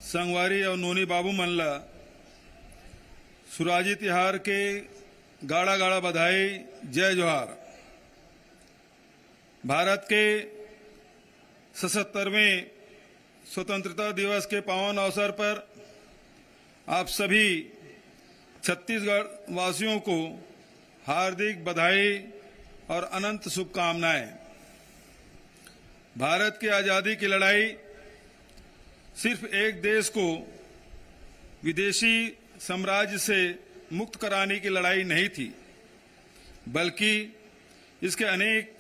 संगवारी और नोनी बाबू मनला सुराजी तिहार के गाड़ा गाड़ा बधाई, जय जोहार। भारत के 77वें स्वतंत्रता दिवस के पावन अवसर पर आप सभी छत्तीसगढ़ वासियों को हार्दिक बधाई और अनंत शुभकामनाएं। भारत की आजादी की लड़ाई सिर्फ एक देश को विदेशी साम्राज्य से मुक्त कराने की लड़ाई नहीं थी, बल्कि इसके अनेक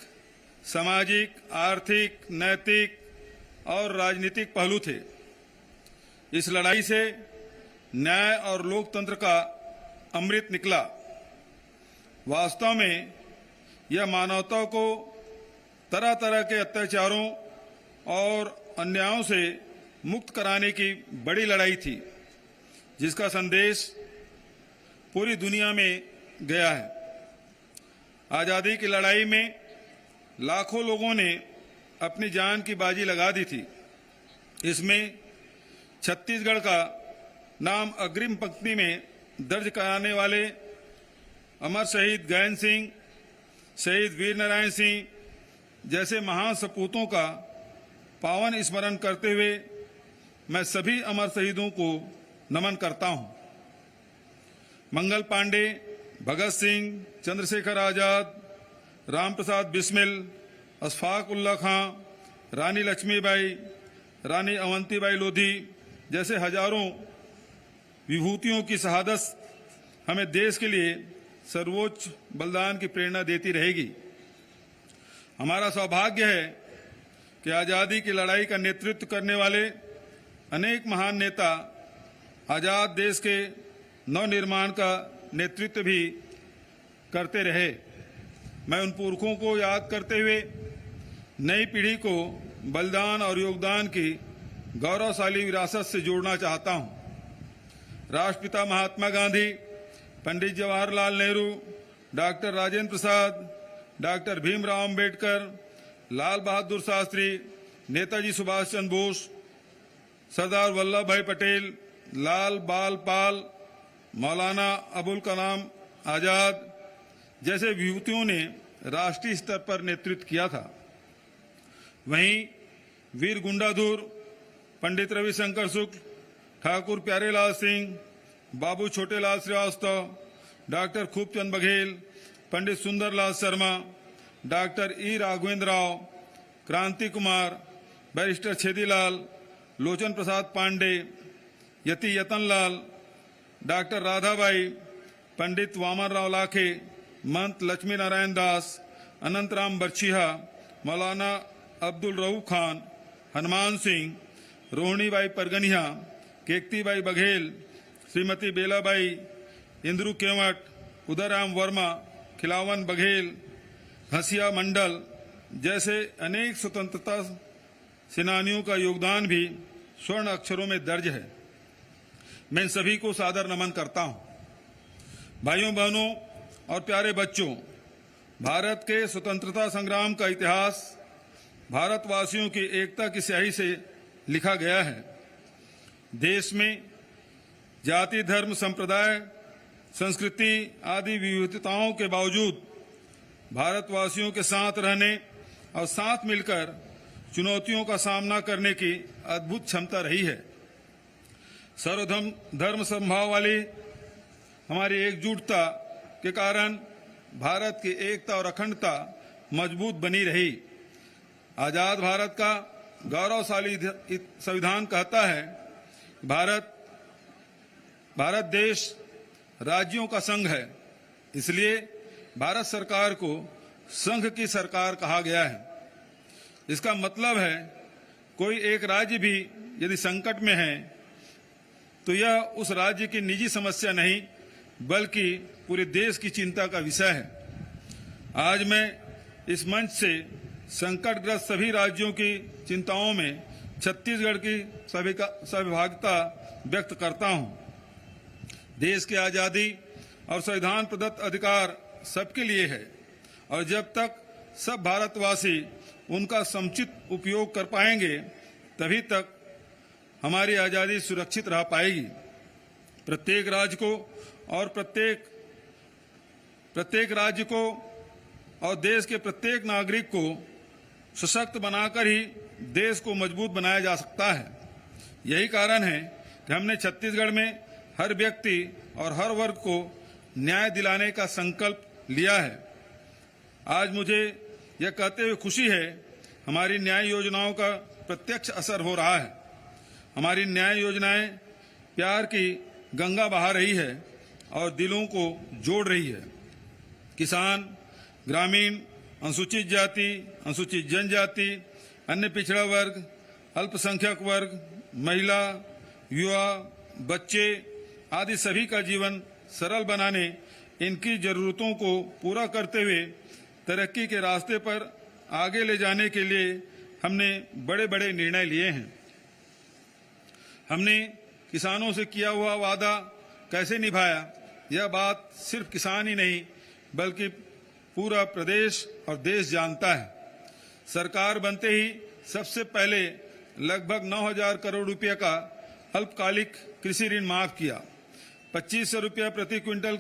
सामाजिक, आर्थिक, नैतिक और राजनीतिक पहलू थे। इस लड़ाई से न्याय और लोकतंत्र का अमृत निकला। वास्तव में यह मानवता को तरह तरह के अत्याचारों और अन्यायों से मुक्त कराने की बड़ी लड़ाई थी, जिसका संदेश पूरी दुनिया में गया है। आजादी की लड़ाई में लाखों लोगों ने अपनी जान की बाजी लगा दी थी। इसमें छत्तीसगढ़ का नाम अग्रिम पंक्ति में दर्ज कराने वाले अमर शहीद गैन सिंह, शहीद वीर नारायण सिंह जैसे महान सपूतों का पावन स्मरण करते हुए मैं सभी अमर शहीदों को नमन करता हूं। मंगल पांडे, भगत सिंह, चंद्रशेखर आजाद, रामप्रसाद बिस्मिल, अशफाक उल्ला खां, रानी लक्ष्मीबाई, रानी अवंतीबाई लोधी जैसे हजारों विभूतियों की शहादत हमें देश के लिए सर्वोच्च बलिदान की प्रेरणा देती रहेगी। हमारा सौभाग्य है कि आजादी की लड़ाई का नेतृत्व करने वाले अनेक महान नेता आजाद देश के नवनिर्माण का नेतृत्व भी करते रहे। मैं उन पुरखों को याद करते हुए नई पीढ़ी को बलिदान और योगदान की गौरवशाली विरासत से जोड़ना चाहता हूं। राष्ट्रपिता महात्मा गांधी, पंडित जवाहरलाल नेहरू, डॉक्टर राजेंद्र प्रसाद, डॉक्टर भीमराव अंबेडकर, लाल बहादुर शास्त्री, नेताजी सुभाष चंद्र बोस, सरदार वल्लभ भाई पटेल, लाल बाल पाल, मौलाना अबुल कलाम आजाद जैसे विभूतियों ने राष्ट्रीय स्तर पर नेतृत्व किया था। वहीं वीर गुंडाधुर, पंडित रविशंकर शुक्ल, ठाकुर प्यारेलाल सिंह, बाबू छोटेलाल श्रीवास्तव, डॉक्टर खूबचंद बघेल, पंडित सुंदरलाल शर्मा, डॉक्टर ई राघवेंद्र राव, क्रांति कुमार, बैरिस्टर छेदीलाल, लोचन प्रसाद पांडे, यति यतनलाल, डॉक्टर राधाबाई, पंडित वामन राव लाखे, महंत लक्ष्मी नारायण दास, अनंतराम बरछिया, मौलाना अब्दुल रऊफ खान, हनुमान सिंह, रोहिणीबाई परगनिया, केकतीबाई बघेल, श्रीमती बेलाबाई, इंद्रू केवट, उदयराम वर्मा, खिलावन बघेल, घसिया मंडल जैसे अनेक स्वतंत्रता सेनानियों का योगदान भी स्वर्ण अक्षरों में दर्ज है। मैं इन सभी को सादर नमन करता हूं। भाइयों बहनों और प्यारे बच्चों, भारत के स्वतंत्रता संग्राम का इतिहास भारतवासियों की एकता की स्याही से लिखा गया है। देश में जाति, धर्म, संप्रदाय, संस्कृति आदि विविधताओं के बावजूद भारतवासियों के साथ रहने और साथ मिलकर चुनौतियों का सामना करने की अद्भुत क्षमता रही है। सर्वधर्म समभाव वाली हमारी एकजुटता के कारण भारत की एकता और अखंडता मजबूत बनी रही। आजाद भारत का गौरवशाली संविधान कहता है, भारत देश राज्यों का संघ है, इसलिए भारत सरकार को संघ की सरकार कहा गया है। इसका मतलब है कोई एक राज्य भी यदि संकट में है तो यह उस राज्य की निजी समस्या नहीं, बल्कि पूरे देश की चिंता का विषय है। आज मैं इस मंच से संकटग्रस्त सभी राज्यों की चिंताओं में छत्तीसगढ़ की सहभागिता व्यक्त करता हूं। देश की आजादी और संविधान प्रदत्त अधिकार सबके लिए है और जब तक सब भारतवासी उनका समुचित उपयोग कर पाएंगे तभी तक हमारी आज़ादी सुरक्षित रह पाएगी। प्रत्येक राज्य को और देश के प्रत्येक नागरिक को सशक्त बनाकर ही देश को मजबूत बनाया जा सकता है। यही कारण है कि हमने छत्तीसगढ़ में हर व्यक्ति और हर वर्ग को न्याय दिलाने का संकल्प लिया है। आज मुझे यह कहते हुए खुशी है, हमारी न्याय योजनाओं का प्रत्यक्ष असर हो रहा है। हमारी न्याय योजनाएं प्यार की गंगा बहा रही है और दिलों को जोड़ रही है। किसान, ग्रामीण, अनुसूचित जाति, अनुसूचित जनजाति, अन्य पिछड़ा वर्ग, अल्पसंख्यक वर्ग, महिला, युवा, बच्चे आदि सभी का जीवन सरल बनाने, इनकी जरूरतों को पूरा करते हुए तरक्की के रास्ते पर आगे ले जाने के लिए हमने बड़े बड़े निर्णय लिए हैं। हमने किसानों से किया हुआ वादा कैसे निभाया, यह बात सिर्फ किसान ही नहीं बल्कि पूरा प्रदेश और देश जानता है। सरकार बनते ही सबसे पहले लगभग 9,000 करोड़ रुपए का अल्पकालिक कृषि ऋण माफ किया, 2500 रुपया प्रति क्विंटल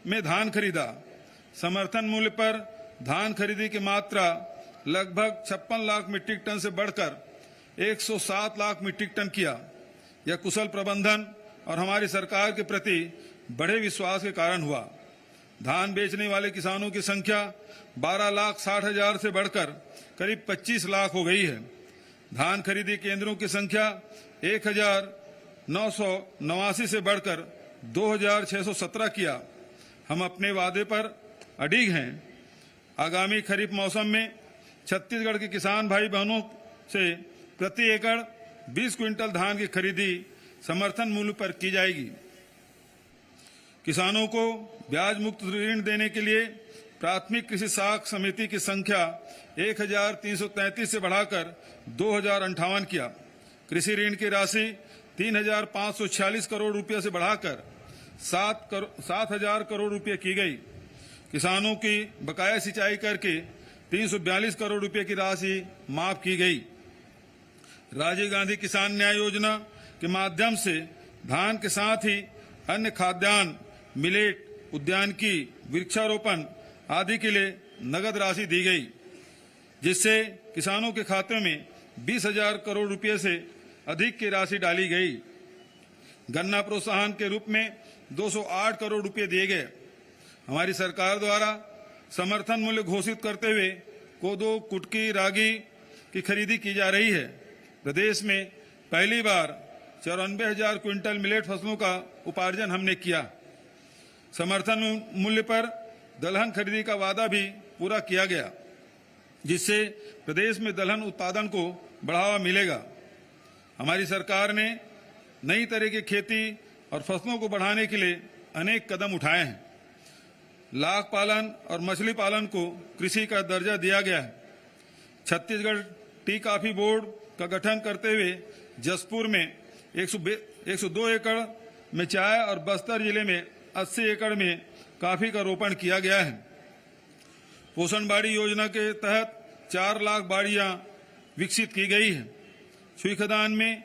में धान खरीदा, समर्थन मूल्य पर धान खरीदी की मात्रा लगभग 56 लाख मीट्रिक टन से बढ़कर 107 लाख मीट्रिक टन किया। यह कुशल प्रबंधन और हमारी सरकार के प्रति बड़े विश्वास के कारण हुआ। धान बेचने वाले किसानों की संख्या 12,60,000 से बढ़कर करीब 25 लाख हो गई है। धान खरीदी केंद्रों की संख्या 1,989 से बढ़कर 2,617 किया। हम अपने वादे पर अडिग हैं। आगामी खरीफ मौसम में छत्तीसगढ़ के किसान भाई बहनों से प्रति एकड़ 20 क्विंटल धान की खरीदी समर्थन मूल्य पर की जाएगी। किसानों को ब्याज मुक्त ऋण देने के लिए प्राथमिक कृषि साख समिति की संख्या 1,333 से बढ़ाकर 2,058 किया। कृषि ऋण की राशि 3,546 करोड़ रुपये से बढ़ाकर 7,000 करोड़ रुपये की गई। किसानों की बकाया सिंचाई करके 342 करोड़ रुपये की राशि माफ की गई। राजीव गांधी किसान न्याय योजना के माध्यम से धान के साथ ही अन्य खाद्यान्न, मिलेट, उद्यानिकी, वृक्षारोपण आदि के लिए नगद राशि दी गई, जिससे किसानों के खाते में 20,000 करोड़ रुपये से अधिक की राशि डाली गई। गन्ना प्रोत्साहन के रूप में 208 करोड़ रुपये दिए गए। हमारी सरकार द्वारा समर्थन मूल्य घोषित करते हुए कोदो, कुटकी, रागी की खरीदी की जा रही है। प्रदेश में पहली बार 94,000 क्विंटल मिलेट फसलों का उपार्जन हमने किया। समर्थन मूल्य पर दलहन खरीदी का वादा भी पूरा किया गया, जिससे प्रदेश में दलहन उत्पादन को बढ़ावा मिलेगा। हमारी सरकार ने नई तरह की खेती और फसलों को बढ़ाने के लिए अनेक कदम उठाए हैं। लाख पालन और मछली पालन को कृषि का दर्जा दिया गया है। छत्तीसगढ़ टी कॉफी बोर्ड का गठन करते हुए जसपुर में 102 एकड़ में चाय और बस्तर जिले में 80 एकड़ में कॉफी का रोपण किया गया है। पोषण बाड़ी योजना के तहत 4 लाख बाड़ियां विकसित की गई है। सुईखदान में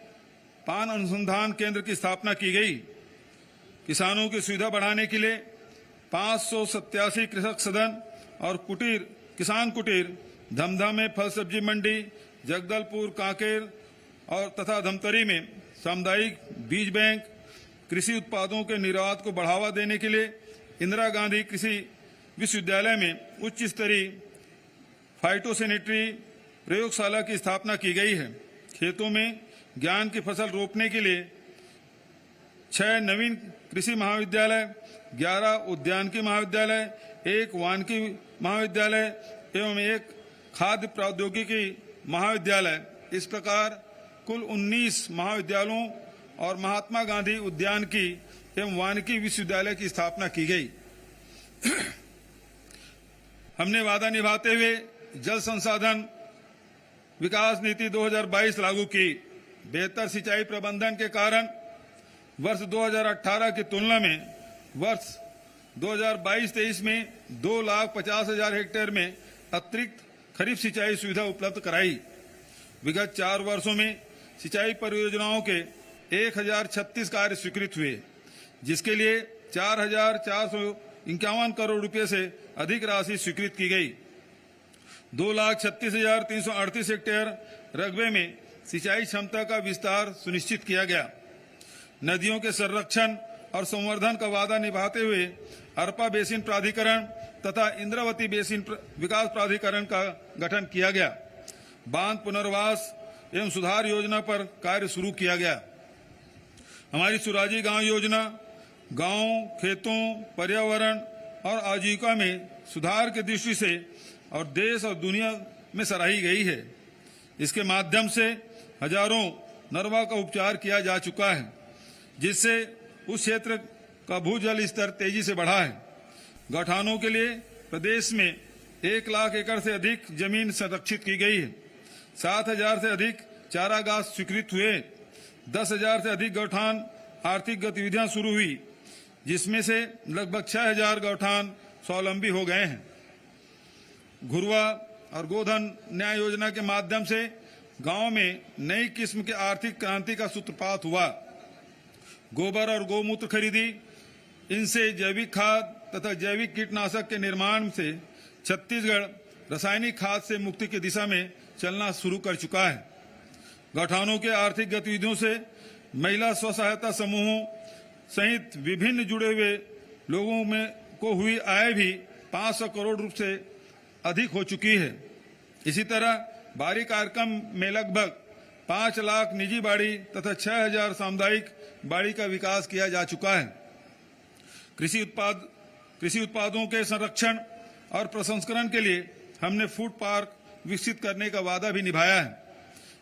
पान अनुसंधान केंद्र की स्थापना की गई। किसानों की सुविधा बढ़ाने के लिए 587 कृषक सदन और किसान कुटीर धमधा में फल सब्जी मंडी, जगदलपुर, कांकेर और तथा धमतरी में सामुदायिक बीज बैंक, कृषि उत्पादों के निर्यात को बढ़ावा देने के लिए इंदिरा गांधी कृषि विश्वविद्यालय में उच्च स्तरीय फाइटोसैनिटरी प्रयोगशाला की स्थापना की गई है। खेतों में ज्ञान की फसल रोपने के लिए 6 नवीन कृषि महाविद्यालय, 11 उद्यानिकी महाविद्यालय, 1 वानिकी महाविद्यालय एवं 1 खाद्य प्रौद्योगिकी महाविद्यालय, इस प्रकार कुल 19 महाविद्यालयों और महात्मा गांधी उद्यानिकी एवं वानिकी विश्वविद्यालय की स्थापना की गई। हमने वादा निभाते हुए जल संसाधन विकास नीति 2022 लागू की। बेहतर सिंचाई प्रबंधन के कारण वर्ष 2018 की तुलना में वर्ष 2022-23 में 2,50,000 हेक्टेयर में अतिरिक्त खरीफ सिंचाई सुविधा उपलब्ध कराई। विगत 4 वर्षों में सिंचाई परियोजनाओं के 1036 कार्य स्वीकृत हुए, जिसके लिए 4,451 करोड़ रुपए से अधिक राशि स्वीकृत की गई। 2,36,338 हेक्टेयर रकबे में सिंचाई क्षमता का विस्तार सुनिश्चित किया गया। नदियों के संरक्षण और संवर्धन का वादा निभाते हुए अरपा बेसिन प्राधिकरण तथा इंद्रावती बेसिन विकास प्राधिकरण का गठन किया गया। बांध पुनर्वास एवं सुधार योजना पर कार्य शुरू किया गया। हमारी सुराजी गांव योजना गांव, खेतों, पर्यावरण और आजीविका में सुधार की दृष्टि से और देश और दुनिया में सराही गई है। इसके माध्यम से हजारों नरवा का उपचार किया जा चुका है, जिससे उस क्षेत्र का भूजल स्तर तेजी से बढ़ा है। गौठानों के लिए प्रदेश में 1 लाख एकड़ से अधिक जमीन संरक्षित की गई है। 7,000 से अधिक चारागाह स्वीकृत हुए। 10,000 से अधिक गौठान आर्थिक गतिविधियां शुरू हुई, जिसमें से लगभग 6,000 गौठान स्वावलंबी हो गए हैं। घुरवा और गोधन न्याय योजना के माध्यम से गांव में नई किस्म के आर्थिक क्रांति का सूत्रपात हुआ। गोबर और गौमूत्र खरीदी, इनसे जैविक खाद तथा जैविक कीटनाशक के निर्माण से छत्तीसगढ़ रासायनिक खाद से मुक्ति की दिशा में चलना शुरू कर चुका है। गौठानों के आर्थिक गतिविधियों से महिला स्व सहायता समूहों सहित विभिन्न जुड़े हुए लोगों में को हुई आय भी 500 करोड़ रुपए से अधिक हो चुकी है। इसी तरह बाड़ी कार्यक्रम में लगभग 5 लाख निजी बाड़ी तथा 6,000 सामुदायिक बाड़ी का विकास किया जा चुका है। कृषि उत्पादों के संरक्षण और प्रसंस्करण के लिए हमने फूड पार्क विकसित करने का वादा भी निभाया है।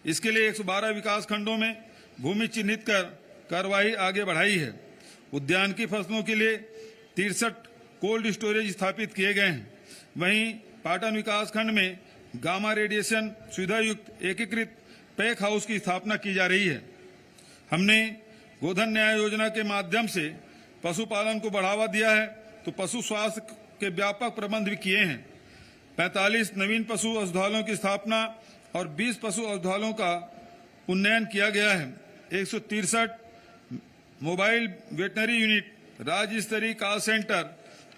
इसके लिए 112 विकास खंडों में भूमि चिन्हित कर कार्रवाई आगे बढ़ाई है। उद्यान की फसलों के लिए 63 कोल्ड स्टोरेज स्थापित किए गए हैं। वहीं पाटन विकास खंड में गामा रेडिएशन सुविधा युक्त एकीकृत पैक हाउस की स्थापना की जा रही है। हमने गोधन न्याय योजना के माध्यम से पशुपालन को बढ़ावा दिया है, तो पशु स्वास्थ्य के व्यापक प्रबंध भी किए हैं। 45 नवीन पशु अस्पतालों की स्थापना और 20 पशु अस्पतालों का उन्नयन किया गया है। 163 मोबाइल वेटनरी यूनिट, राज्य स्तरीय कॉल सेंटर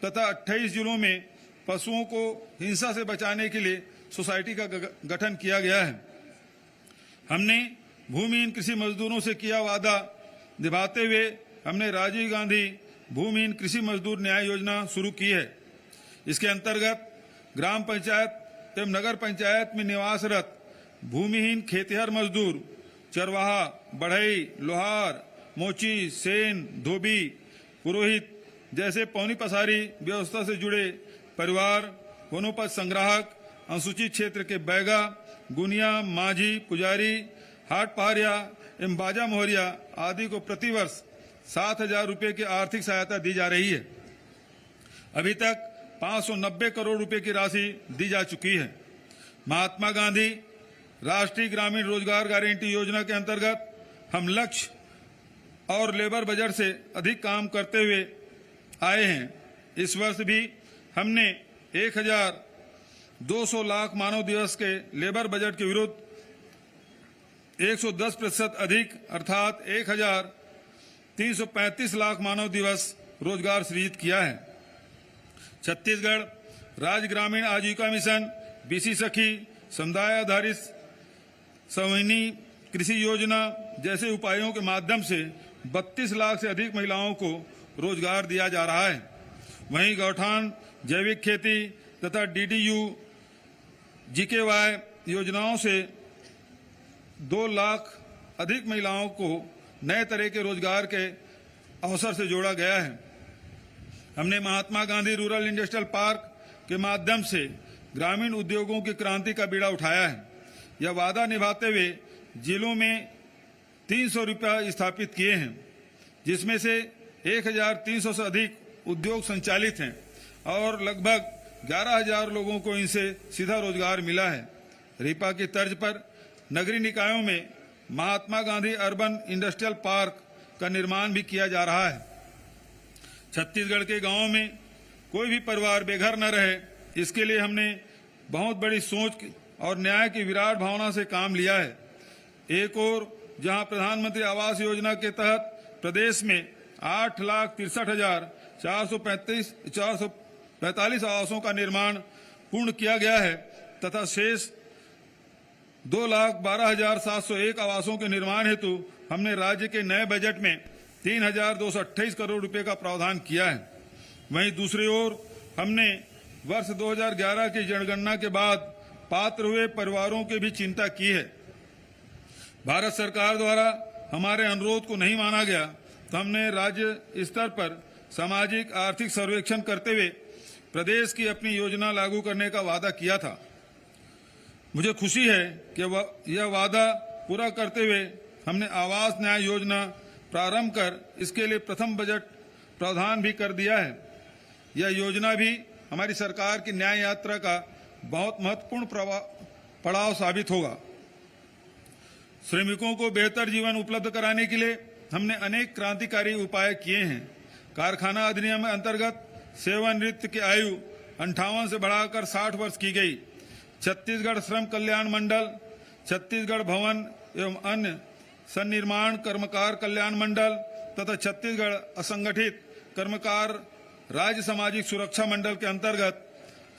तथा 28 जिलों में पशुओं को हिंसा से बचाने के लिए सोसाइटी का गठन किया गया है। हमने भूमिहीन कृषि मजदूरों से किया वादा निभाते हुए हमने राजीव गांधी भूमिहीन कृषि मजदूर न्याय योजना शुरू की है। इसके अंतर्गत ग्राम पंचायत एवं नगर पंचायत में निवासरत भूमिहीन खेतिहर मजदूर, चरवाहा, बढ़ई, लोहार, मोची, सेन, धोबी, पुरोहित जैसे पौनी पसारी व्यवस्था से जुड़े परिवार, वनोपज संग्राहक, अनुसूचित क्षेत्र के बैगा, गुनिया, माझी, पुजारी, हाट पहाड़िया एवं बाजा मोहरिया आदि को प्रतिवर्ष 7,000 रुपए की आर्थिक सहायता दी जा रही है। अभी तक 590 करोड़ रुपए की राशि दी जा चुकी है। महात्मा गांधी राष्ट्रीय ग्रामीण रोजगार गारंटी योजना के अंतर्गत हम लक्ष्य और लेबर बजट से अधिक काम करते हुए आए हैं। इस वर्ष भी हमने 1,200 लाख मानव दिवस के लेबर बजट के विरुद्ध 110% अधिक अर्थात 1,335 लाख मानव दिवस रोजगार सृजित किया है। छत्तीसगढ़ राज्य ग्रामीण आजीविका मिशन, बीसी सखी, समुदाय आधारित समूहनी कृषि योजना जैसे उपायों के माध्यम से 32 लाख से अधिक महिलाओं को रोजगार दिया जा रहा है। वहीं गौठान, जैविक खेती तथा डीडीयू जीकेवाई योजनाओं से 2 लाख अधिक महिलाओं को नए तरह के रोजगार के अवसर से जोड़ा गया है। हमने Mahatma Gandhi rural industrial park के माध्यम से ग्रामीण उद्योगों की क्रांति का बीड़ा उठाया है। यह वादा निभाते हुए जिलों में 300 रुपये स्थापित किए हैं, जिसमें से 1,300 से अधिक उद्योग संचालित हैं और लगभग 11,000 लोगों को इनसे सीधा रोजगार मिला है। रीपा की तर्ज पर नगरीय निकायों में Mahatma Gandhi urban industrial park का निर्माण भी किया जा रहा है। छत्तीसगढ़ के गांवों में कोई भी परिवार बेघर न रहे, इसके लिए हमने बहुत बड़ी सोच और न्याय की विराट भावना से काम लिया है। एक ओर जहां प्रधानमंत्री आवास योजना के तहत प्रदेश में 8,63,445 आवासों का निर्माण पूर्ण किया गया है तथा शेष 2,12,701 आवासों के निर्माण हेतु हमने राज्य के नए बजट में 3,228 करोड़ रुपए का प्रावधान किया है। वहीं दूसरी ओर हमने वर्ष 2011 की जनगणना के बाद पात्र हुए परिवारों की भी चिंता की है। भारत सरकार द्वारा हमारे अनुरोध को नहीं माना गया तो हमने राज्य स्तर पर सामाजिक आर्थिक सर्वेक्षण करते हुए प्रदेश की अपनी योजना लागू करने का वादा किया था। मुझे खुशी है कि यह वादा पूरा करते हुए हमने आवास न्याय योजना प्रारंभ कर इसके लिए प्रथम बजट प्रावधान भी कर दिया है। यह योजना भी हमारी सरकार की न्याय यात्रा का बहुत महत्वपूर्ण पड़ाव साबित होगा। श्रमिकों को बेहतर जीवन उपलब्ध कराने के लिए हमने अनेक क्रांतिकारी उपाय किए हैं। कारखाना अधिनियम अंतर्गत सेवानिवृत्ति की आयु 58 से बढ़ाकर 60 वर्ष की गई। छत्तीसगढ़ श्रम कल्याण मंडल, छत्तीसगढ़ भवन एवं अन्य सन्निर्माण कर्मकार कल्याण मंडल तथा छत्तीसगढ़ असंगठित कर्मकार राज्य सामाजिक सुरक्षा मंडल के अंतर्गत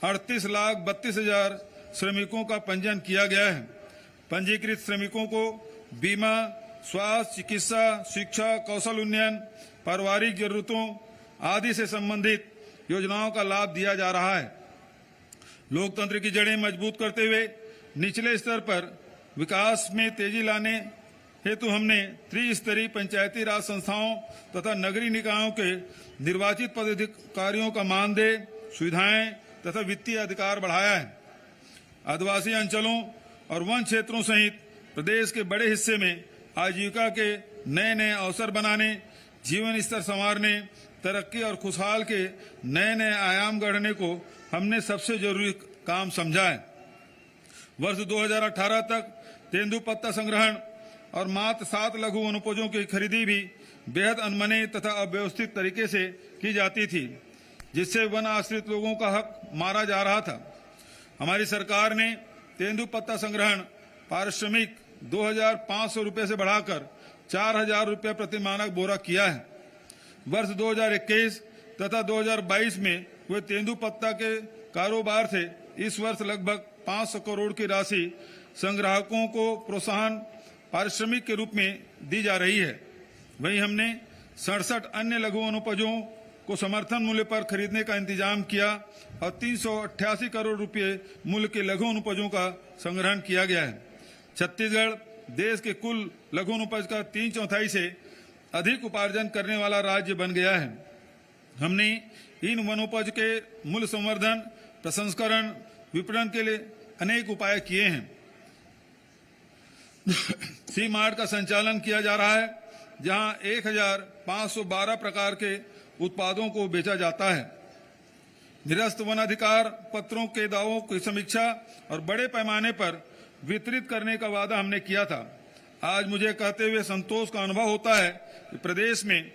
38,32,000 श्रमिकों का पंजीयन किया गया है। पंजीकृत श्रमिकों को बीमा, स्वास्थ्य, चिकित्सा, शिक्षा, कौशल उन्नयन, पारिवारिक जरूरतों आदि से संबंधित योजनाओं का लाभ दिया जा रहा है। लोकतंत्र की जड़ें मजबूत करते हुए निचले स्तर पर विकास में तेजी लाने हेतु हमने त्रिस्तरीय पंचायती राज संस्थाओं तथा नगरीय निकायों के निर्वाचित पदाधिकारियों का मानदेय, सुविधाएं तथा वित्तीय अधिकार बढ़ाया है। आदिवासी अंचलों और वन क्षेत्रों सहित प्रदेश के बड़े हिस्से में आजीविका के नए नए अवसर बनाने, जीवन स्तर संवारने, तरक्की और खुशहाल के नए नए आयाम गढ़ने को हमने सबसे जरूरी काम समझा है। वर्ष 2018 तक तेंदुपत्ता संग्रहण और मात्र 7 लघु वनोपजों की खरीदी भी बेहद अनमने तथा अव्यवस्थित तरीके से की जाती थी, जिससे वन आश्रित लोगों का हक मारा जा रहा था। हमारी सरकार ने तेंदुपत्ता संग्रहण पारिश्रमिक 2,500 रुपये से बढ़ाकर 4,000 रुपये प्रति मानक बोरा किया है। वर्ष 2021 तथा 2022 में हुए तेंदुपत्ता के कारोबार से इस वर्ष लगभग 500 करोड़ की राशि संग्राहकों को प्रोत्साहन पारिश्रमिक के रूप में दी जा रही है। वहीं हमने 67 अन्य लघु वनोपजों को समर्थन मूल्य पर खरीदने का इंतजाम किया और 388 करोड़ रुपए मूल्य के लघु वनोपजों का संग्रहण किया गया है। छत्तीसगढ़ देश के कुल लघु वनोपज का 3/4 से अधिक उपार्जन करने वाला राज्य बन गया है। हमने इन वनोपज के मूल्य संवर्धन, प्रसंस्करण, विपणन के लिए अनेक उपाय किए हैं। सी मार्ट का संचालन किया जा रहा है, जहां 1,512 प्रकार के उत्पादों को बेचा जाता है। निरस्त वनाधिकार पत्रों के दावों की समीक्षा और बड़े पैमाने पर वितरित करने का वादा हमने किया था। आज मुझे कहते हुए संतोष का अनुभव होता है कि प्रदेश में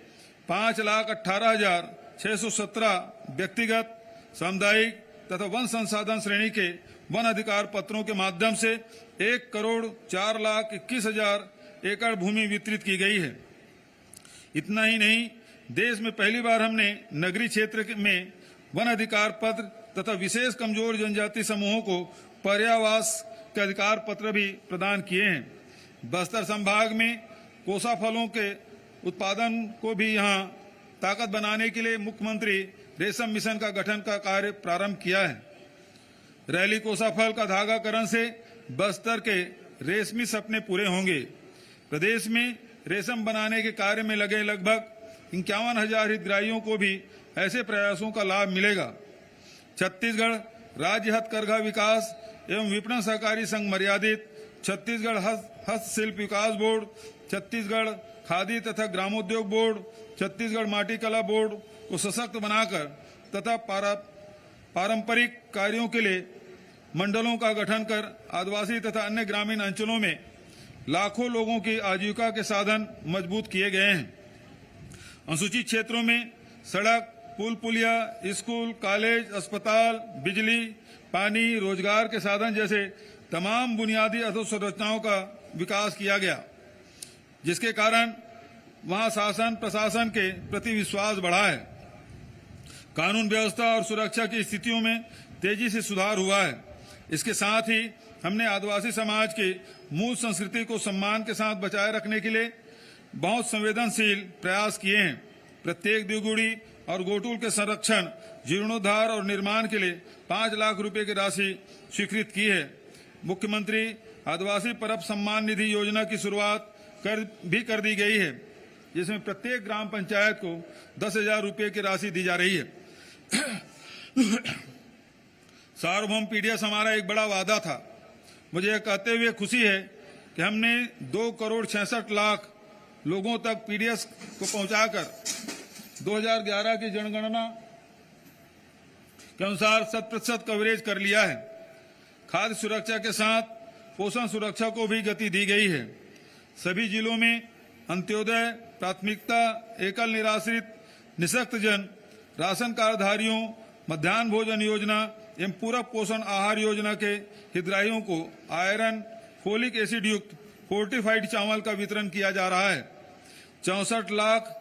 5,18,617 व्यक्तिगत, सामुदायिक तथा वन संसाधन श्रेणी के वन अधिकार पत्रों के माध्यम से 1,04,21,000 एकड़ भूमि वितरित की गई है। इतना ही नहीं, देश में पहली बार हमने नगरीय क्षेत्र में वन अधिकार पत्र तथा विशेष कमजोर जनजाति समूहों को पर्यावास के अधिकार पत्र भी प्रदान किए हैं। बस्तर संभाग में कोसा फलों के उत्पादन को भी यहां ताकत बनाने के लिए मुख्यमंत्री रेशम मिशन का गठन का कार्य प्रारंभ किया है। रैली कोसा फल का धागाकरण से बस्तर के रेशमी सपने पूरे होंगे। प्रदेश में रेशम बनाने के कार्य में लगे लगभग 51,000 हितग्राहियों को भी ऐसे प्रयासों का लाभ मिलेगा। छत्तीसगढ़ राज्य हथकरघा विकास एवं विपणन सहकारी संघ मर्यादित, छत्तीसगढ़ हस्तशिल्प विकास बोर्ड, छत्तीसगढ़ खादी तथा ग्रामोद्योग बोर्ड, छत्तीसगढ़ माटी कला बोर्ड को सशक्त बनाकर तथा पारंपरिक कार्यों के लिए मंडलों का गठन कर आदिवासी तथा अन्य ग्रामीण अंचलों में लाखों लोगों की आजीविका के साधन मजबूत किए गए हैं। अनुसूचित क्षेत्रों में सड़क, पुल पुलिया, स्कूल, कॉलेज, अस्पताल, बिजली, पानी, रोजगार के साधन जैसे तमाम बुनियादी अधोसंरचनाओं का विकास किया गया। जिसके कारण वहां शासन प्रशासन के प्रति विश्वास बढ़ा है। कानून व्यवस्था और सुरक्षा की स्थितियों में तेजी से सुधार हुआ है। इसके साथ ही हमने आदिवासी समाज की मूल संस्कृति को सम्मान के साथ बचाए रखने के लिए बहुत संवेदनशील प्रयास किए हैं। प्रत्येक द्विगुड़ी और गोटुल के संरक्षण, जीर्णोद्धार और निर्माण के लिए 5 लाख रुपए की राशि स्वीकृत की है। मुख्यमंत्री आदिवासी परब सम्मान निधि योजना की शुरुआत कर दी गई है, जिसमें प्रत्येक ग्राम पंचायत को 10,000 रुपए की राशि दी जा रही है। सार्वभौम पीडीएस हमारा एक बड़ा वादा था। मुझे यह कहते हुए खुशी है कि हमने 2,66,00,000 लोगों तक पीडीएस को पहुंचाकर 2011 की जनगणना के अनुसार 100% कवरेज कर लिया है। खाद्य सुरक्षा के साथ पोषण सुरक्षा को भी गति दी गई है। सभी जिलों में अंत्योदय, प्राथमिकता, एकल निराश्रित, निःशक्त जन, राशन कार्डधारियों, मध्याह्न भोजन योजना एवं पूरक पोषण आहार योजना के हितग्राहियों को आयरन, फोलिक एसिड युक्त फोर्टिफाइड चावल का वितरण किया जा रहा है। 64 लाख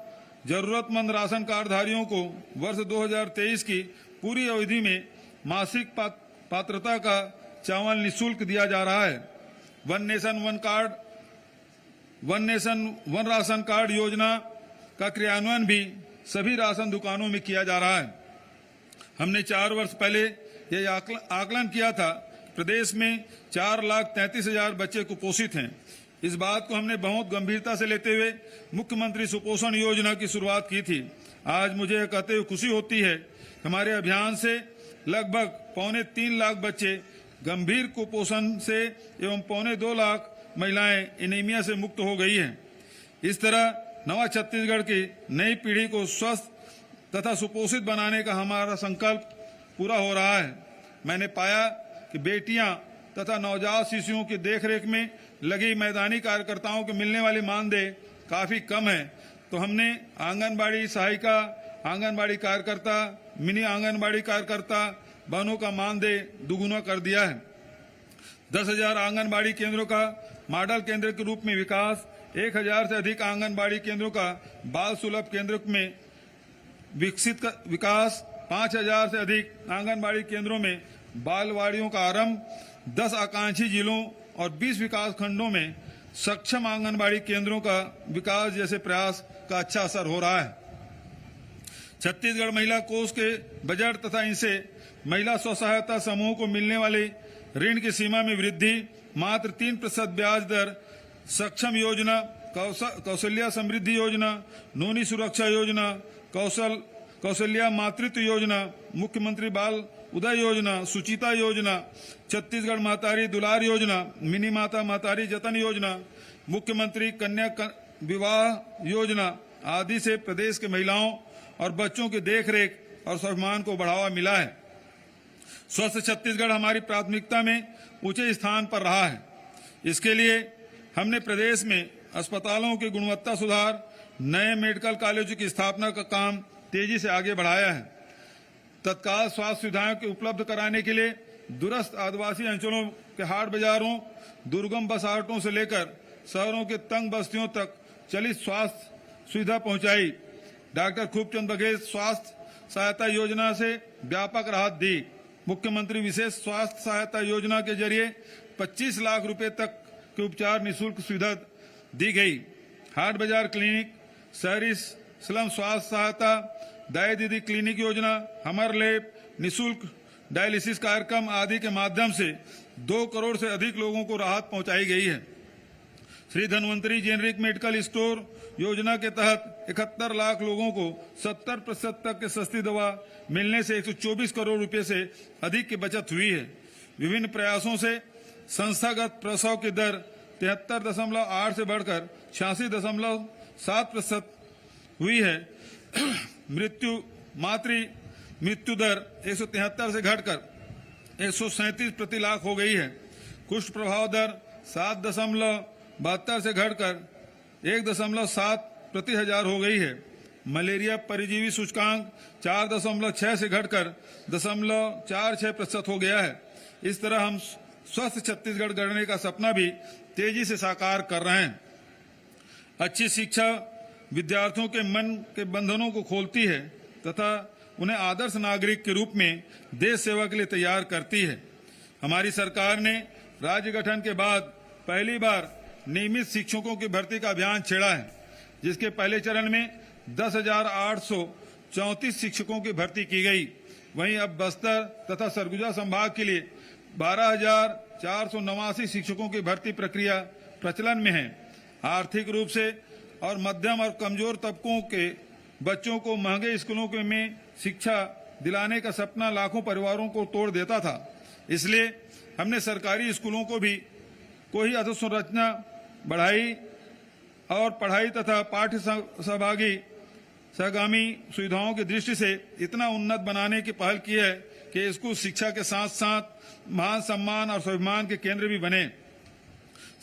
जरूरतमंद राशन कार्डधारियों को वर्ष 2023 की पूरी अवधि में मासिक पात्रता का चावल निःशुल्क दिया जा रहा है। One nation one ration card योजना का क्रियान्वयन भी सभी राशन दुकानों में किया जा रहा है। हमने 4 वर्ष पहले यह आकलन किया था, प्रदेश में 4,33,000 बच्चे कुपोषित हैं। इस बात को हमने बहुत गंभीरता से लेते हुए मुख्यमंत्री सुपोषण योजना की शुरुआत की थी। आज मुझे यह कहते हुए खुशी होती है, हमारे अभियान से लगभग 3.25 लाख बच्चे गंभीर कुपोषण से एवं 2.25 लाख महिलाएं एनीमिया से मुक्त हो गई हैं। इस तरह नवा छत्तीसगढ़ की नई पीढ़ी को स्वस्थ तथा सुपोषित बनाने का हमारा संकल्प पूरा हो रहा है। मैंने पाया कि बेटियां तथा नवजात शिशुओं की देखरेख में लगी मैदानी कार्यकर्ताओं को मिलने वाली मानदेय काफी कम है, तो हमने आंगनबाड़ी सहायिका, आंगनबाड़ी कार्यकर्ता, मिनी आंगनबाड़ी कार्यकर्ता बहनों का मानदेय दुगुना कर दिया है। 10,000 आंगनबाड़ी केंद्रों का मॉडल केंद्र के रूप में विकास, 1,000 से अधिक आंगनबाड़ी केंद्रों का बाल सुलभ केंद्र में विकसित विकास, 5,000 से अधिक आंगनबाड़ी केंद्रों में बालवाड़ियों का आरंभ, 10 आकांक्षी जिलों और 20 विकास खंडों में सक्षम आंगनबाड़ी केंद्रों का विकास जैसे प्रयास का अच्छा असर हो रहा है। छत्तीसगढ़ महिला कोष के बजट तथा इनसे महिला स्व सहायता समूह को मिलने वाले ऋण की सीमा में वृद्धि, मात्र 3% ब्याज दर, सक्षम योजना, कौशल्या समृद्धि योजना, नोनी सुरक्षा योजना, कौशल्या मातृत्व योजना, मुख्यमंत्री बाल उदय योजना, सुचिता योजना, छत्तीसगढ़ महतारी दुलार योजना, मिनी माता महतारी जतन योजना, मुख्यमंत्री कन्या विवाह योजना आदि से प्रदेश के महिलाओं और बच्चों की देखरेख और स्वाभिमान को बढ़ावा मिला है। स्वस्थ छत्तीसगढ़ हमारी प्राथमिकता में ऊंचे स्थान पर रहा है। इसके लिए हमने प्रदेश में अस्पतालों की गुणवत्ता सुधार, नए मेडिकल कॉलेजों की स्थापना का काम तेजी से आगे बढ़ाया है। तत्काल स्वास्थ्य सुविधाओं के उपलब्ध कराने के लिए दूरस्थ आदिवासी अंचलों के हाट बाजारों, दुर्गम बसाहटों से लेकर शहरों के तंग बस्तियों तक चलित स्वास्थ्य सुविधा पहुंचाई। डॉक्टर खूबचंद बघेल स्वास्थ्य सहायता योजना से व्यापक राहत दी। मुख्यमंत्री विशेष स्वास्थ्य सहायता योजना के जरिए 25 लाख रुपए तक के उपचार निःशुल्क सुविधा दी गई। हाट बाजार क्लिनिक, शहरी स्लम स्वास्थ्य सहायता, दाई दीदी क्लिनिक योजना, हमर लैब, निःशुल्क डायलिसिस कार्यक्रम आदि के माध्यम से 2 करोड़ से अधिक लोगों को राहत पहुंचाई गई है। Shri Dhanvantari generic medical store योजना के तहत 71 लाख लोगों को 70% तक के सस्ती दवा मिलने से 124 करोड़ रुपए से अधिक की बचत हुई है। विभिन्न प्रयासों से संस्थागत प्रसव की दर 73.8 से बढ़कर 86.7% हुई है। मातृ मृत्यु दर 173 से घटकर 137 प्रति लाख हो गई है। कुष्ठ प्रभाव दर 7.72 से घटकर 1.7 प्रति हजार हो गई है। मलेरिया परिजीवी सूचकांक 4.6 से घटकर 0.46% हो गया है। इस तरह हम स्वस्थ छत्तीसगढ़ गढ़ने का सपना भी तेजी से साकार कर रहे हैं। अच्छी शिक्षा विद्यार्थियों के मन के बंधनों को खोलती है तथा उन्हें आदर्श नागरिक के रूप में देश सेवा के लिए तैयार करती है। हमारी सरकार ने राज्य गठन के बाद पहली बार नियमित शिक्षकों की भर्ती का अभियान छेड़ा है, जिसके पहले चरण में 10,834 शिक्षकों की भर्ती की गई। वहीं अब बस्तर तथा सरगुजा संभाग के लिए 12,489 शिक्षकों की भर्ती प्रक्रिया प्रचलन में है। आर्थिक रूप से और मध्यम और कमजोर तबकों के बच्चों को महंगे स्कूलों में शिक्षा दिलाने का सपना लाखों परिवारों को तोड़ देता था। इसलिए हमने सरकारी स्कूलों को भी कोई अधोसंरचना बढ़ाई और पढ़ाई तथा पाठ्य सहगामी सुविधाओं की दृष्टि से इतना उन्नत बनाने की पहल की है कि स्कूल शिक्षा के साथ साथ मान सम्मान और स्वाभिमान के केंद्र भी बने।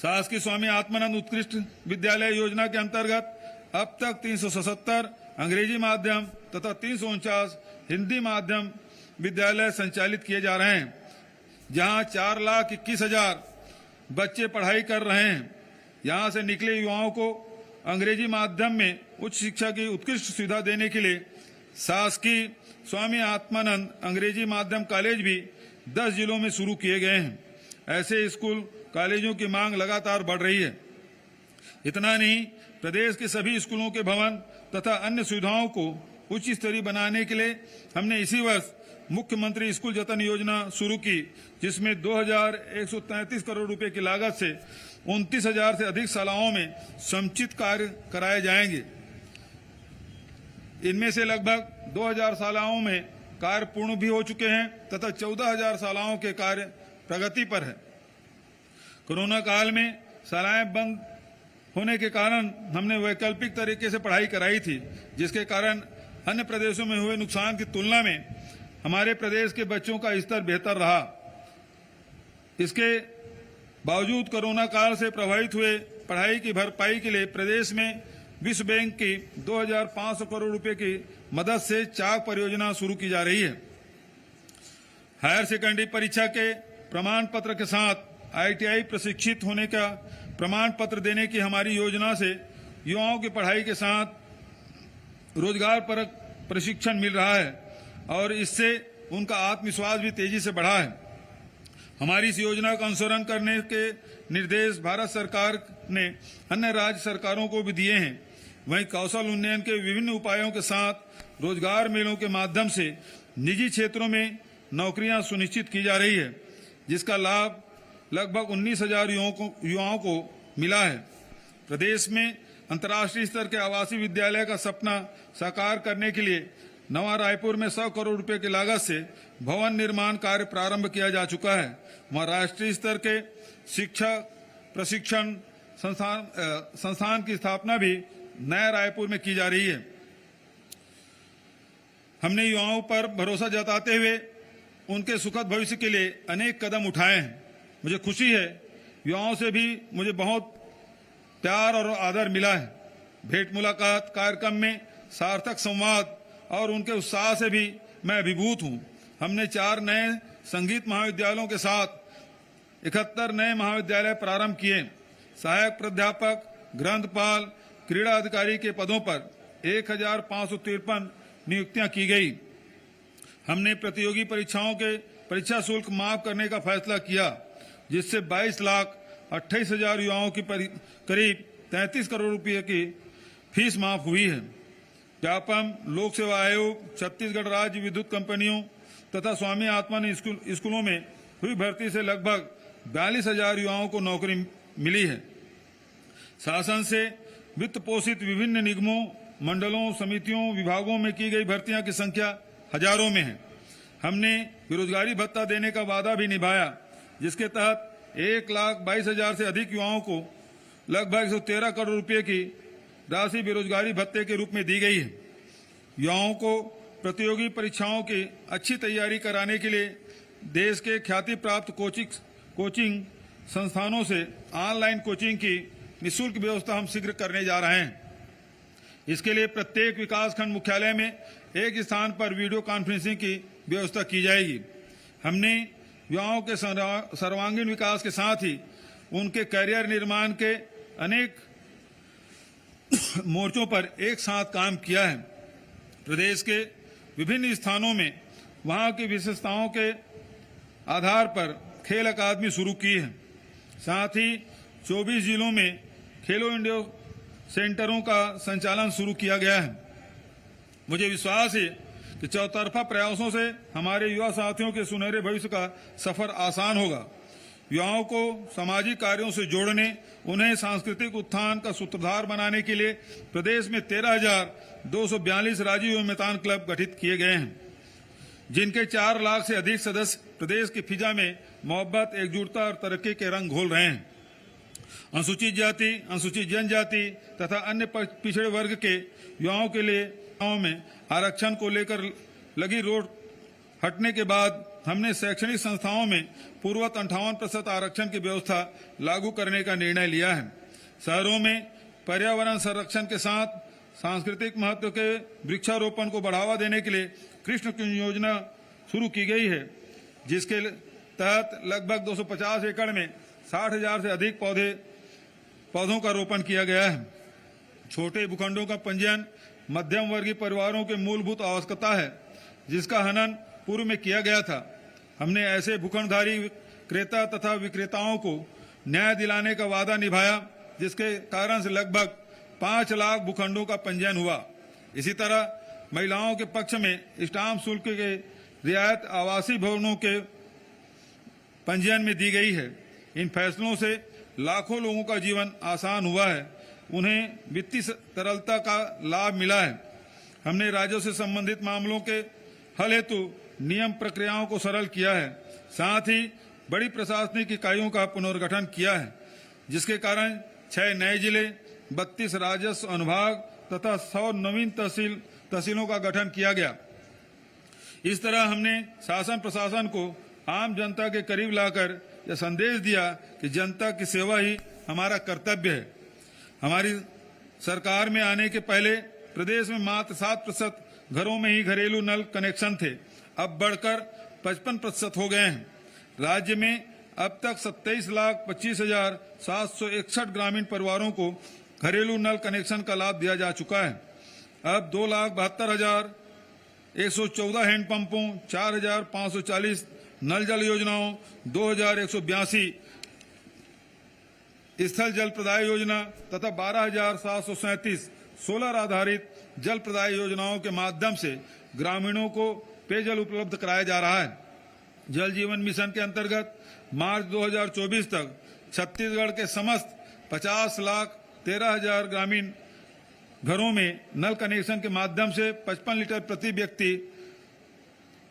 शासकीय स्वामी आत्मानंद उत्कृष्ट विद्यालय योजना के अंतर्गत अब तक 377 अंग्रेजी माध्यम तथा 349 हिंदी माध्यम विद्यालय संचालित किए जा रहे हैं, जहां 4,21,000 बच्चे पढ़ाई कर रहे हैं। यहां से निकले युवाओं को अंग्रेजी माध्यम में उच्च शिक्षा की उत्कृष्ट सुविधा देने के लिए शासकीय स्वामी आत्मानंद अंग्रेजी माध्यम कॉलेज भी 10 जिलों में शुरू किए गए हैं। ऐसे स्कूल कॉलेजों की मांग लगातार बढ़ रही है। इतना नहीं, प्रदेश के सभी स्कूलों के भवन तथा अन्य सुविधाओं को उच्च स्तरीय बनाने के लिए हमने इसी वर्ष मुख्यमंत्री स्कूल जतन योजना शुरू की, जिसमें 2,133 करोड़ रुपए की लागत से 29,000 से अधिक शालाओं में समुचित कार्य कराए जाएंगे। इनमें से लगभग 2,000 शालाओं में कार्य पूर्ण भी हो चुके हैं तथा 14,000 शालाओं के कार्य प्रगति पर है। कोरोना काल में शालाएं बंद होने के कारण हमने वैकल्पिक तरीके से पढ़ाई कराई थी, जिसके कारण अन्य प्रदेशों में हुए नुकसान की तुलना में हमारे प्रदेश के बच्चों का स्तर बेहतर रहा। इसके बावजूद कोरोना काल से प्रभावित हुए पढ़ाई की भरपाई के लिए प्रदेश में विश्व बैंक की 2,500 करोड़ रुपए की मदद से चाक परियोजना शुरू की जा रही है। हायर सेकेंडरी परीक्षा के प्रमाण पत्र के साथ ITI प्रशिक्षित होने का प्रमाण पत्र देने की हमारी योजना से युवाओं की पढ़ाई के साथ रोजगार परक प्रशिक्षण मिल रहा है और इससे उनका आत्मविश्वास भी तेजी से बढ़ा है। हमारी इस योजना का अनुसरण करने के निर्देश भारत सरकार ने अन्य राज्य सरकारों को भी दिए हैं। वहीं कौशल उन्नयन के विभिन्न उपायों के साथ रोजगार मेलों के माध्यम से निजी क्षेत्रों में नौकरियां सुनिश्चित की जा रही है, जिसका लाभ लगभग 19,000 युवाओं को मिला है। प्रदेश में अंतर्राष्ट्रीय स्तर के आवासीय विद्यालय का सपना साकार करने के लिए नवा रायपुर में 100 करोड़ रुपए की लागत से भवन निर्माण कार्य प्रारंभ किया जा चुका है। वहां राष्ट्रीय स्तर के शिक्षा प्रशिक्षण संस्थान की स्थापना भी नया रायपुर में की जा रही है। हमने युवाओं पर भरोसा जताते हुए उनके सुखद भविष्य के लिए अनेक कदम उठाए हैं। मुझे खुशी है, युवाओं से भी मुझे बहुत प्यार और आदर मिला है। भेंट मुलाकात कार्यक्रम में सार्थक संवाद और उनके उत्साह से भी मैं अभिभूत हूं। हमने 4 नए संगीत महाविद्यालयों के साथ 71 नए महाविद्यालय प्रारंभ किए। सहायक प्राध्यापक, ग्रंथपाल, क्रीड़ा अधिकारी के पदों पर 1,553 नियुक्तियां की गई। हमने प्रतियोगी परीक्षाओं के परीक्षा शुल्क माफ करने का फैसला किया, जिससे 22,28,000 युवाओं की करीब 33 करोड़ रुपए की फीस माफ हुई है। व्यापम, लोक सेवा आयोग, छत्तीसगढ़ राज्य विद्युत कंपनियों तथा स्वामी आत्मानंद स्कूलों में हुई भर्ती से लगभग 42,000 युवाओं को नौकरी मिली है। शासन से वित्त पोषित विभिन्न निगमों, मंडलों, समितियों, विभागों में की गई भर्तियां की संख्या हजारों में है। हमने बेरोजगारी भत्ता देने का वादा भी निभाया, जिसके तहत 1,22,000 से अधिक युवाओं को लगभग 113 करोड़ रुपए की राशि बेरोजगारी भत्ते के रूप में दी गई है। युवाओं को प्रतियोगी परीक्षाओं की अच्छी तैयारी कराने के लिए देश के ख्याति प्राप्त कोचिंग संस्थानों से ऑनलाइन कोचिंग की निःशुल्क व्यवस्था हम शीघ्र करने जा रहे हैं। इसके लिए प्रत्येक विकासखंड मुख्यालय में एक स्थान पर वीडियो कॉन्फ्रेंसिंग की व्यवस्था की जाएगी। हमने युवाओं के सर्वांगीण विकास के साथ ही उनके करियर निर्माण के अनेक मोर्चों पर एक साथ काम किया है। प्रदेश के विभिन्न स्थानों में वहां की विशेषताओं के आधार पर खेल अकादमी शुरू की है। साथ ही 24 जिलों में खेलो इंडिया सेंटरों का संचालन शुरू किया गया है। मुझे विश्वास है कि चौतरफा प्रयासों से हमारे युवा साथियों के सुनहरे भविष्य का सफर आसान होगा। युवाओं को सामाजिक कार्यों से जोड़ने, उन्हें सांस्कृतिक उत्थान का सूत्रधार बनाने के लिए प्रदेश में 13,242 राज्य युवा मैदान क्लब गठित किए गए हैं, जिनके 4 लाख से अधिक सदस्य प्रदेश की फिजा में मोहब्बत, एकजुटता और तरक्की के रंग घोल रहे हैं। अनुसूचित जाति, अनुसूचित जनजाति तथा अन्य पिछड़े वर्ग के युवाओं के लिए गाँव में आरक्षण को लेकर लगी रोड हटने के बाद हमने शैक्षणिक संस्थाओं में पूर्ववत 58% आरक्षण की व्यवस्था लागू करने का निर्णय लिया है। शहरों में पर्यावरण संरक्षण के साथ सांस्कृतिक महत्व के वृक्षारोपण को बढ़ावा देने के लिए कृष्ण कुंज योजना शुरू की गई है, जिसके तहत लगभग 250 एकड़ में 60,000 से अधिक पौधों का रोपण किया गया है। छोटे भूखंडों का पंजीयन मध्यम वर्गीय परिवारों के मूलभूत आवश्यकता है, जिसका हनन पूर्व में किया गया था। हमने ऐसे भूखंडधारी क्रेता तथा विक्रेताओं को न्याय दिलाने का वादा निभाया, जिसके कारण से लगभग 5 लाख भूखंडों का पंजीयन हुआ। इसी तरह महिलाओं के पक्ष में स्टाम्प शुल्क के रियायत आवासीय भवनों के पंजीयन में दी गई है। इन फैसलों से लाखों लोगों का जीवन आसान हुआ है, उन्हें वित्तीय तरलता का लाभ मिला है। हमने राज्यों से संबंधित मामलों के हल हेतु नियम प्रक्रियाओं को सरल किया है। साथ ही बड़ी प्रशासनिक इकाइयों का पुनर्गठन किया है, जिसके कारण 6 नए जिले, 32 राजस्व अनुभाग तथा 100 नवीन तहसीलों का गठन किया गया। इस तरह हमने शासन प्रशासन को आम जनता के करीब लाकर यह संदेश दिया कि जनता की सेवा ही हमारा कर्तव्य है। हमारी सरकार में आने के पहले प्रदेश में मात्र 7% घरों में ही घरेलू नल कनेक्शन थे, अब बढ़कर 55% हो गए हैं। राज्य में अब तक 27,25,761 ग्रामीण परिवारों को घरेलू नल कनेक्शन का लाभ दिया जा चुका है। अब 2,72,114 हैंडपंपों, 4,540 नल जल योजनाओं, 2,182 स्थल जल प्रदाय योजना तथा 12,737 सोलर आधारित जल प्रदाय योजनाओं के माध्यम से ग्रामीणों को पेयजल उपलब्ध कराया जा रहा है। जल जीवन मिशन के अंतर्गत मार्च 2024 तक छत्तीसगढ़ के समस्त 50,13,000 ग्रामीण घरों में नल कनेक्शन के माध्यम से 55 लीटर प्रति व्यक्ति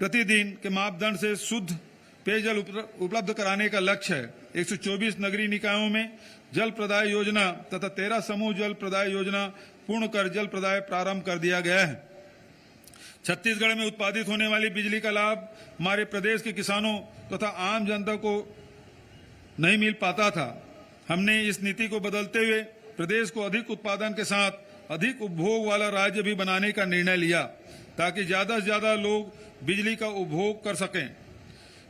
प्रतिदिन के मापदंड से शुद्ध पेयजल उपलब्ध कराने का लक्ष्य है। 124 नगरीय निकायों में जल प्रदाय योजना तथा 13 समूह जल प्रदाय योजना पूर्ण कर जल प्रदाय प्रारंभ कर दिया गया है। छत्तीसगढ़ में उत्पादित होने वाली बिजली का लाभ हमारे प्रदेश के किसानों तथा आम जनता को नहीं मिल पाता था। हमने इस नीति को बदलते हुए प्रदेश को अधिक उत्पादन के साथ अधिक उपभोग वाला राज्य भी बनाने का निर्णय लिया, ताकि ज्यादा से ज्यादा लोग बिजली का उपभोग कर सकें।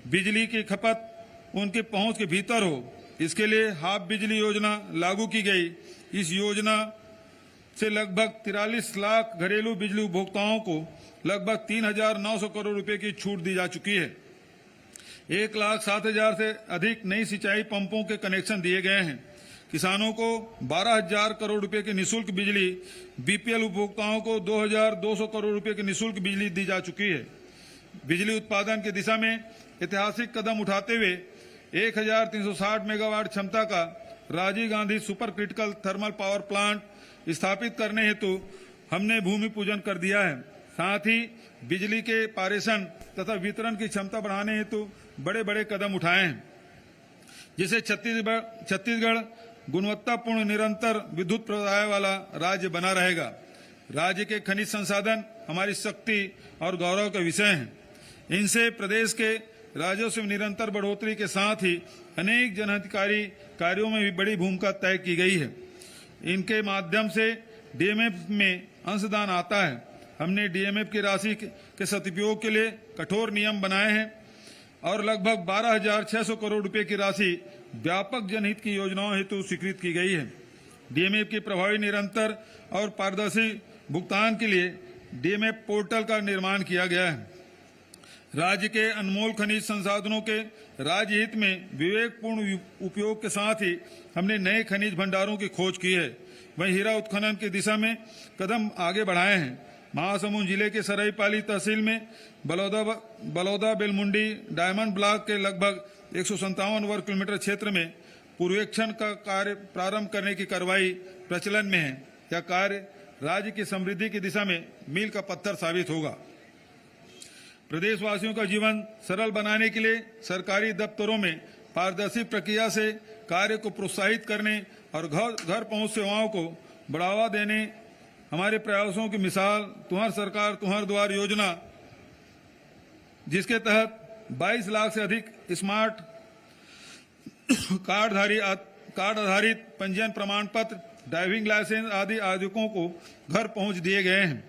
बिजली की खपत उनके पहुंच के भीतर हो, इसके लिए हाफ बिजली योजना लागू की गई। इस योजना से लगभग 43 लाख घरेलू बिजली उपभोक्ताओं को लगभग 3,900 करोड़ रुपए की छूट दी जा चुकी है। 1,07,000 से अधिक नई सिंचाई पंपों के कनेक्शन दिए गए हैं। किसानों को 12,000 करोड़ रुपए की निःशुल्क बिजली, बीपीएल उपभोक्ताओं को 2,200 करोड़ रुपए की निःशुल्क बिजली दी जा चुकी है। बिजली उत्पादन की दिशा में ऐतिहासिक कदम उठाते हुए 1,360 मेगावाट क्षमता का Rajiv Gandhi super critical thermal power plant स्थापित करने हेतु हमने भूमि पूजन कर दिया है। साथ ही बिजली के पारेषण तथा वितरण की क्षमता बढ़ाने हेतु बड़े बड़े कदम उठाए हैं, जिससे छत्तीसगढ़ गुणवत्तापूर्ण निरंतर विद्युत प्रदाय वाला राज्य बना रहेगा। राज्य के खनिज संसाधन हमारी शक्ति और गौरव का विषय हैं। इनसे प्रदेश के राजस्व में निरंतर बढ़ोतरी के साथ ही अनेक जनहितकारी कार्यों में भी बड़ी भूमिका तय की गई है। इनके माध्यम से डीएमएफ में अंशदान आता है। हमने डीएमएफ की राशि के सदुपयोग के लिए कठोर नियम बनाए हैं और लगभग 12,600 करोड़ रुपए की राशि व्यापक जनहित की योजनाओं हेतु स्वीकृत की गई है। डीएमएफ की प्रभावी, निरंतर और पारदर्शी भुगतान के लिए डीएमएफ पोर्टल का निर्माण किया गया है। राज्य के अनमोल खनिज संसाधनों के राज्य हित में विवेकपूर्ण उपयोग के साथ ही हमने नए खनिज भंडारों की खोज की है। वहीं हीरा उत्खनन की दिशा में कदम आगे बढ़ाए हैं। महासमुंद जिले के सरायपाली तहसील में बलौदा बेलमुंडी डायमंड ब्लॉक के लगभग 157 वर्ग किलोमीटर क्षेत्र में पूर्वेक्षण का कार्य प्रारंभ करने की कार्रवाई प्रचलन में है। यह कार्य राज्य की समृद्धि की दिशा में मील का पत्थर साबित होगा। प्रदेशवासियों का जीवन सरल बनाने के लिए सरकारी दफ्तरों में पारदर्शी प्रक्रिया से कार्य को प्रोत्साहित करने और घर पहुंच सेवाओं को बढ़ावा देने हमारे प्रयासों की मिसाल तुम्हारी सरकार तुम्हारे द्वार योजना, जिसके तहत 22 लाख से अधिक स्मार्ट कार्ड आधारित पंजीयन प्रमाण पत्र, ड्राइविंग लाइसेंस आदि आवेदकों को घर पहुंच दिए गए हैं।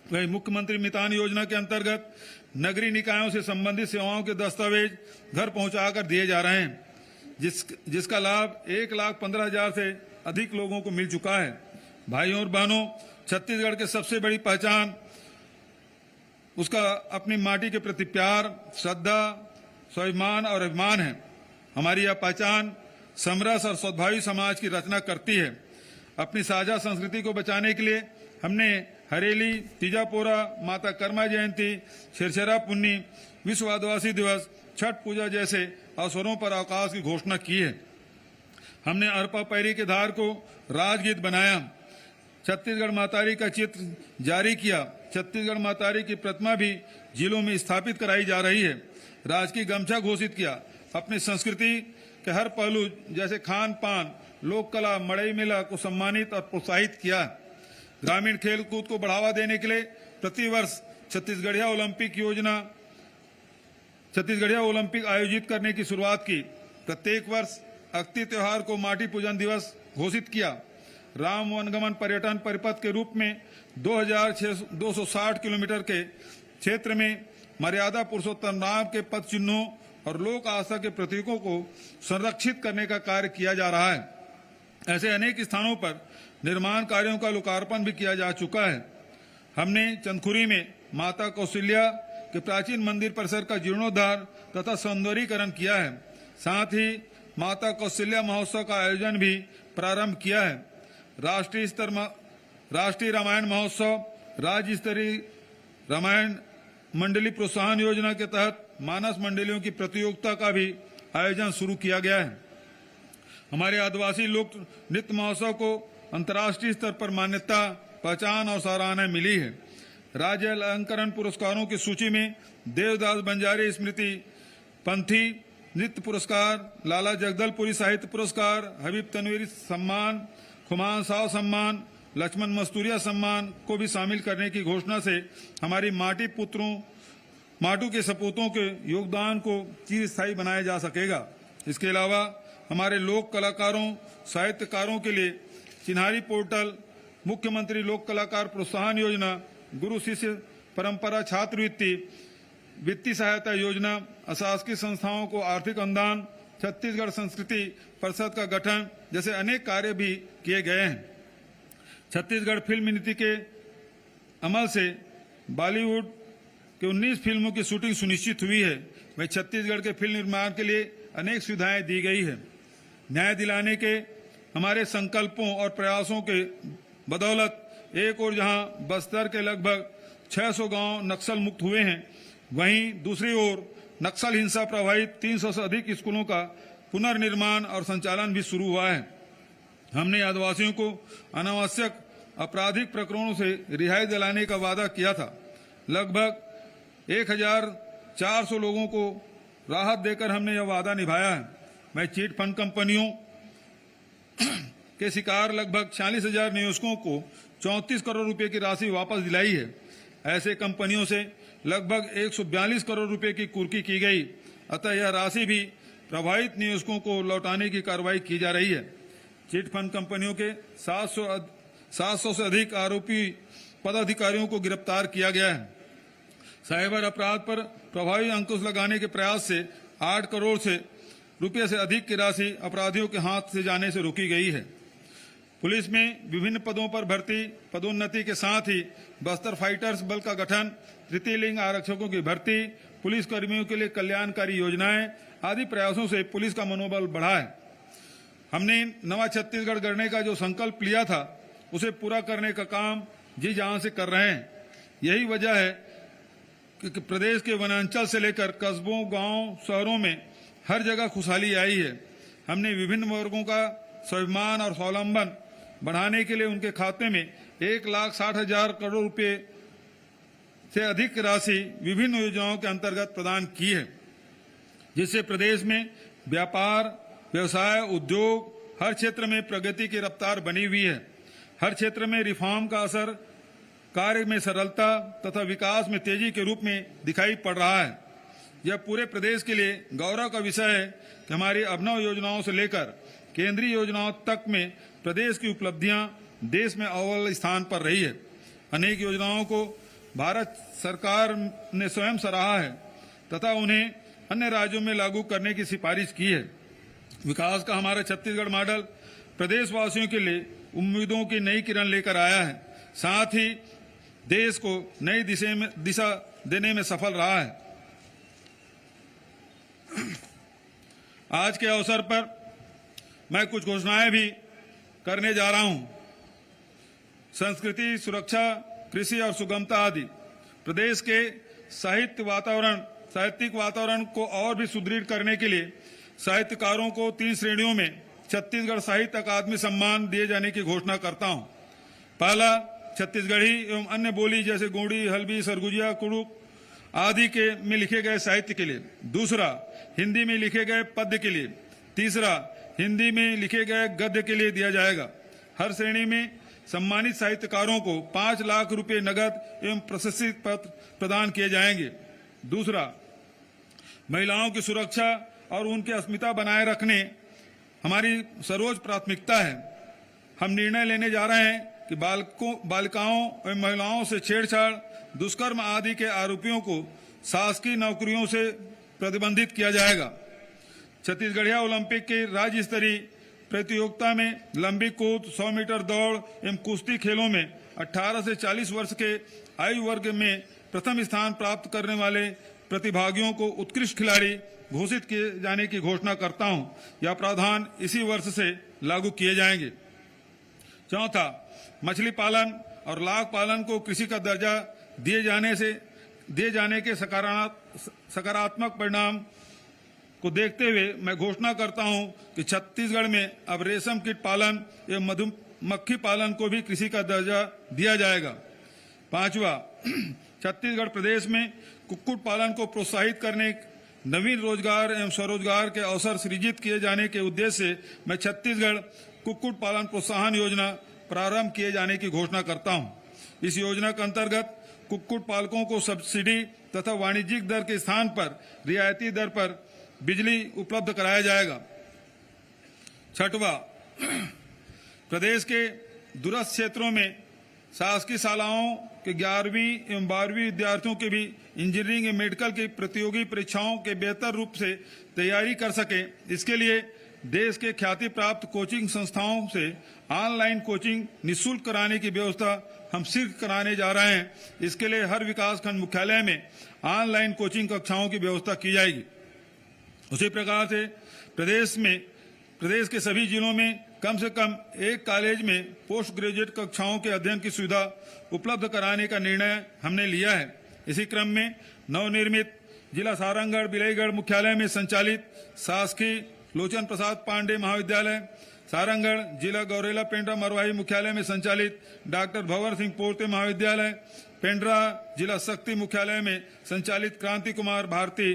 वही मुख्यमंत्री मितान योजना के अंतर्गत नगरीय निकायों से संबंधित सेवाओं के दस्तावेज घर पहुंचाकर दिए जा रहे हैं, जिसका लाभ 1,15,000 से अधिक लोगों को मिल चुका है। भाइयों और बहनों, छत्तीसगढ़ के सबसे बड़ी पहचान उसका अपनी माटी के प्रति प्यार, श्रद्धा, स्वाभिमान और अभिमान है। हमारी यह पहचान समरस और सद्भावी समाज की रचना करती है। अपनी साझा संस्कृति को बचाने के लिए हमने हरेली, तीजापोरा, माता कर्मा जयंती, छिरछरा पुन्नी, विश्व आदिवासी दिवस, छठ पूजा जैसे अवसरों पर अवकाश की घोषणा की है। हमने अरपा पैरी के धार को राजगीत बनाया, छत्तीसगढ़ मातारी का चित्र जारी किया। छत्तीसगढ़ मातारी की प्रतिमा भी जिलों में स्थापित कराई जा रही है। राजकीय गमछा घोषित किया। अपनी संस्कृति के हर पहलू जैसे खान पान, लोक कला, मड़ई मेला को सम्मानित और प्रोत्साहित किया। ग्रामीण खेल कूद को बढ़ावा देने के लिए प्रतिवर्ष छत्तीसगढ़िया ओलंपिक आयोजित करने की शुरुआत की। प्रत्येक वर्ष अक्ति त्योहार को माटी पूजन दिवस घोषित किया। राम वनगमन पर्यटन परिपथ के रूप में 2,260 किलोमीटर के क्षेत्र में मर्यादा पुरुषोत्तम राम के पद चिन्हों और लोक आस्था के प्रतीकों को संरक्षित करने का कार्य किया जा रहा है। ऐसे अनेक स्थानों पर निर्माण कार्यों का लोकार्पण भी किया जा चुका है। हमने चंदखुरी में माता कौशल्या के प्राचीन मंदिर परिसर का जीर्णोद्धार तथा सौंदर्यीकरण किया है। साथ ही माता कौशल्या महोत्सव का आयोजन भी प्रारंभ किया है। राष्ट्रीय रामायण महोत्सव, राज्य स्तरीय रामायण मंडली प्रोत्साहन योजना के तहत मानस मंडलियों की प्रतियोगिता का भी आयोजन शुरू किया गया है। हमारे आदिवासी लोक नृत्य महोत्सव को अंतर्राष्ट्रीय स्तर पर मान्यता, पहचान और सराहना मिली है। राज्य अलंकरण पुरस्कारों की सूची में देवदास बंजारी स्मृति पंथी नृत्य पुरस्कार, लाला जगदलपुरी साहित्य पुरस्कार, हबीब तनवीर सम्मान, खुमान साव सम्मान, लक्ष्मण मस्तूरिया सम्मान को भी शामिल करने की घोषणा से हमारी माटू के सपूतों के योगदान को चिरस्थायी बनाया जा सकेगा। इसके अलावा हमारे लोक कलाकारों, साहित्यकारों के लिए चिन्हारी पोर्टल, मुख्यमंत्री लोक कलाकार प्रोत्साहन योजना, गुरु शिष्य परंपरा छात्रवृत्ति, वित्तीय सहायता योजना, अशासकीय संस्थाओं को आर्थिक अनुदान, छत्तीसगढ़ संस्कृति परिषद का गठन जैसे अनेक कार्य भी किए गए हैं। छत्तीसगढ़ फिल्म नीति के अमल से बॉलीवुड के 19 फिल्मों की शूटिंग सुनिश्चित हुई है। वहीं छत्तीसगढ़ के फिल्म निर्माण के लिए अनेक सुविधाएं दी गई है। न्याय दिलाने के हमारे संकल्पों और प्रयासों के बदौलत एक और जहां बस्तर के लगभग 600 गांव नक्सल मुक्त हुए हैं, वहीं दूसरी ओर नक्सल हिंसा प्रभावित 300 से अधिक स्कूलों का पुनर्निर्माण और संचालन भी शुरू हुआ है। हमने आदिवासियों को अनावश्यक आपराधिक प्रकरणों से रिहाई दिलाने का वादा किया था। लगभग 1,400 लोगों को राहत देकर हमने यह वादा निभाया है। मैं चिट फंड कंपनियों के शिकार लगभग 46,000 निवेशकों को 34 करोड़ रुपए की राशि वापस दिलाई है। ऐसे कंपनियों से लगभग 142 करोड़ रुपए की कुर्की की गई। अतः यह राशि भी प्रभावित निवेशकों को लौटाने की कार्रवाई की जा रही है। चिट फंड कंपनियों के 700 से अधिक आरोपी पदाधिकारियों को गिरफ्तार किया गया है। साइबर अपराध पर प्रभावी अंकुश लगाने के प्रयास से 8 करोड़ रुपए से अधिक की राशि अपराधियों के हाथ से जाने से रोकी गई है। पुलिस में विभिन्न पदों पर भर्ती, पदोन्नति के साथ ही बस्तर फाइटर्स बल का गठन, तृतीय लिंग आरक्षकों की भर्ती, पुलिस कर्मियों के लिए कल्याणकारी योजनाएं आदि प्रयासों से पुलिस का मनोबल बढ़ा है। हमने नवा छत्तीसगढ़ गढ़ने का जो संकल्प लिया था उसे पूरा करने का काम जी जान से कर रहे हैं। यही वजह है कि प्रदेश के वनांचल से लेकर कस्बों, गांव, शहरों में हर जगह खुशहाली आई है। हमने विभिन्न वर्गों का स्वाभिमान और स्वावलंबन बढ़ाने के लिए उनके खाते में 1,60,000 करोड़ रुपए से अधिक राशि विभिन्न योजनाओं के अंतर्गत प्रदान की है, जिससे प्रदेश में व्यापार, व्यवसाय, उद्योग हर क्षेत्र में प्रगति की रफ्तार बनी हुई है। हर क्षेत्र में रिफॉर्म का असर कार्य में सरलता तथा विकास में तेजी के रूप में दिखाई पड़ रहा है। यह पूरे प्रदेश के लिए गौरव का विषय है कि हमारी अभिनव योजनाओं से लेकर केंद्रीय योजनाओं तक में प्रदेश की उपलब्धियां देश में अव्वल स्थान पर रही है। अनेक योजनाओं को भारत सरकार ने स्वयं सराहा है तथा उन्हें अन्य राज्यों में लागू करने की सिफारिश की है। विकास का हमारा छत्तीसगढ़ मॉडल प्रदेशवासियों के लिए उम्मीदों की नई किरण लेकर आया है, साथ ही देश को नई दिशा देने में सफल रहा है। आज के अवसर पर मैं कुछ घोषणाएं भी करने जा रहा हूं। संस्कृति, सुरक्षा, कृषि और सुगमता आदि प्रदेश के साहित्यिक वातावरण को और भी सुदृढ़ करने के लिए साहित्यकारों को 3 श्रेणियों में छत्तीसगढ़ साहित्य अकादमी सम्मान दिए जाने की घोषणा करता हूं। पहला, छत्तीसगढ़ी एवं अन्य बोली जैसे गोंडी, हल्बी, सरगुजिया, कुड़ुक आदि के में लिखे गए साहित्य के लिए। दूसरा, हिंदी में लिखे गए पद्य के लिए। तीसरा, हिंदी में लिखे गए गद्य के लिए दिया जाएगा। हर श्रेणी में सम्मानित साहित्यकारों को 5 लाख रुपए नगद एवं प्रशस्ति पत्र प्रदान किए जाएंगे। दूसरा, महिलाओं की सुरक्षा और उनकी अस्मिता बनाए रखने हमारी सर्वोच्च प्राथमिकता है। हम निर्णय लेने जा रहे हैं कि बालिकाओं एवं महिलाओं से छेड़छाड़, दुष्कर्म आदि के आरोपियों को शासकीय नौकरियों से प्रतिबंधित किया जाएगा। छत्तीसगढ़िया ओलंपिक के राज्य स्तरीय प्रतियोगिता में लंबी कूद, 100 मीटर दौड़ एवं कुश्ती खेलों में 18 से 40 वर्ष के आयु वर्ग में प्रथम स्थान प्राप्त करने वाले प्रतिभागियों को उत्कृष्ट खिलाड़ी घोषित किए जाने की घोषणा करता हूं। यह प्रावधान इसी वर्ष से लागू किए जाएंगे। चौथा, मछली पालन और लाख पालन को कृषि का दर्जा दिए जाने के सकारात्मक परिणाम को देखते हुए मैं घोषणा करता हूं कि छत्तीसगढ़ में अब रेशम कीट पालन एवं मधुमक्खी पालन को भी कृषि का दर्जा दिया जाएगा। पांचवा, छत्तीसगढ़ प्रदेश में कुक्कुट पालन को प्रोत्साहित करने, नवीन रोजगार एवं स्वरोजगार के अवसर सृजित किए जाने के उद्देश्य से मैं छत्तीसगढ़ कुक्कुट पालन प्रोत्साहन योजना प्रारंभ किए जाने की घोषणा करता हूं। इस योजना के अंतर्गत कुक्कुट पालकों को सब्सिडी तथा वाणिज्यिक दर के स्थान पर रियायती दर पर बिजली उपलब्ध कराया जाएगा। छठवां, प्रदेश के दूरस्थ क्षेत्रों में शासकीय शालाओं के 11वीं एवं 12वीं विद्यार्थियों के भी इंजीनियरिंग एवं मेडिकल की प्रतियोगी परीक्षाओं के बेहतर रूप से तैयारी कर सके, इसके लिए देश के ख्याति प्राप्त कोचिंग संस्थाओं से ऑनलाइन कोचिंग निःशुल्क कराने की व्यवस्था हम शीघ्र कराने जा रहे हैं। इसके लिए हर विकासखंड मुख्यालय में ऑनलाइन कोचिंग कक्षाओं की व्यवस्था की जाएगी। उसी प्रकार से प्रदेश के सभी जिलों में कम से कम एक कॉलेज में पोस्ट ग्रेजुएट कक्षाओं के अध्ययन की सुविधा उपलब्ध कराने का निर्णय हमने लिया है। इसी क्रम में नवनिर्मित जिला सारंगढ़ बिलईगढ़ मुख्यालय में संचालित शासकीय लोचन प्रसाद पांडे महाविद्यालय, सारंगढ़ जिला गौरेला पेंड्रा मरवाही मुख्यालय में संचालित डॉक्टर भंवर सिंह पोर्ते महाविद्यालय, पेंड्रा जिला शक्ति मुख्यालय में संचालित क्रांति कुमार भारती